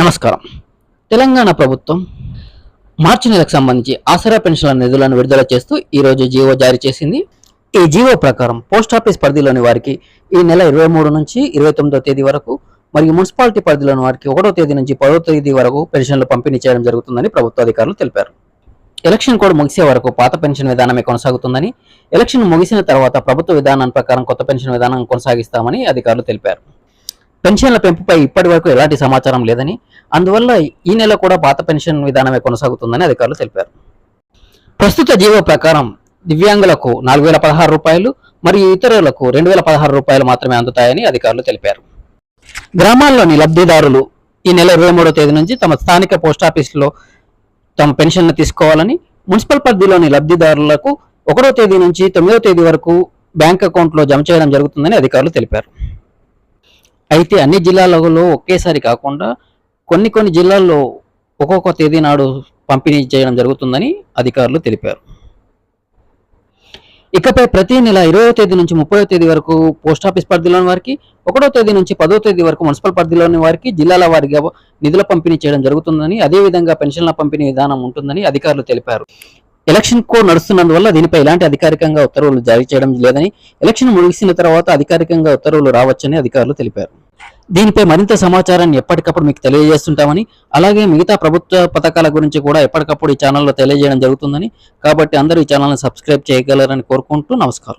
నమస్కారం. తెలంగాణ ప్రభుత్వం మార్చి నెలకు సంబంధించి ఆసరా పెన్షన్ల నిధులను విడుదల చేస్తూ ఈరోజు జీవో జారీ చేసింది. ఈ జీవో ప్రకారం పోస్టాఫీస్ పరిధిలోని వారికి ఈ నెల 23 నుంచి 29వ తేదీ వరకు, మరియు మున్సిపాలిటీ పరిధిలోని వారికి 1వ తేదీ నుంచి 10వ తేదీ వరకు పెన్షన్లు పంపిణీ చేయడం జరుగుతుందని ప్రభుత్వ అధికారులు తెలిపారు. ఎలక్షన్ కోడ్ ముగిసే వరకు పాత పెన్షన్ విధానమే కొనసాగుతుందని, ఎలక్షన్ ముగిసిన తర్వాత ప్రభుత్వ విధానం ప్రకారం కొత్త పెన్షన్ విధానం కొనసాగిస్తామని అధికారులు తెలిపారు. పెన్షన్ల పెంపుపై ఇప్పటి వరకు ఎలాంటి సమాచారం లేదని, అందువల్ల ఈ నెల కూడా పాత పెన్షన్ విధానమే కొనసాగుతుందని అధికారులు తెలిపారు. ప్రస్తుత జీవో ప్రకారం దివ్యాంగులకు 4016 రూపాయలు మరియు ఇతరులకు 2016 రూపాయలు మాత్రమే అందుతాయని అధికారులు తెలిపారు. గ్రామాల్లోని లబ్ధిదారులు ఈ నెల 23వ తేదీ నుంచి తమ స్థానిక పోస్టాఫీసులో తమ పెన్షన్ను తీసుకోవాలని, మున్సిపల్ పరిధిలోని లబ్ధిదారులకు 1వ తేదీ నుంచి 9వ తేదీ వరకు బ్యాంక్ అకౌంట్లో జమ చేయడం జరుగుతుందని అధికారులు తెలిపారు. అయితే అన్ని జిల్లాలలో ఒకేసారి కాకుండా కొన్ని జిల్లాల్లో ఒక్కొక్క తేదీ నాడు పంపిణీ చేయడం జరుగుతుందని అధికారులు తెలిపారు. ఇకపై ప్రతి నెల 20వ తేదీ నుంచి 30వ తేదీ వరకు పోస్టాఫీస్ పరిధిలోని వారికి, 1వ తేదీ నుంచి 10వ తేదీ వరకు మున్సిపల్ పరిధిలోని వారికి జిల్లాల వారీగా నిధుల పంపిణీ చేయడం జరుగుతుందని, అదేవిధంగా పెన్షన్ల పంపిణీ విధానం ఉంటుందని అధికారులు తెలిపారు. ఎలక్షన్ కోడ్ నడుస్తున్నందువల్ల దీనిపై ఎలాంటి అధికారికంగా ఉత్తర్వులు జారీ చేయడం లేదని, ఎలక్షన్ ముగిసిన తర్వాత అధికారికంగా ఉత్తర్వులు రావచ్చని అధికారులు తెలిపారు. దీనిపై మరింత సమాచారాన్ని ఎప్పటికప్పుడు మీకు తెలియజేస్తుంటామని, అలాగే మిగతా ప్రభుత్వ పథకాల గురించి కూడా ఎప్పటికప్పుడు ఈ ఛానల్లో తెలియజేయడం జరుగుతుందని, కాబట్టి అందరూ ఈ ఛానల్ని సబ్స్క్రైబ్ చేయగలరని కోరుకుంటూ నమస్కారం.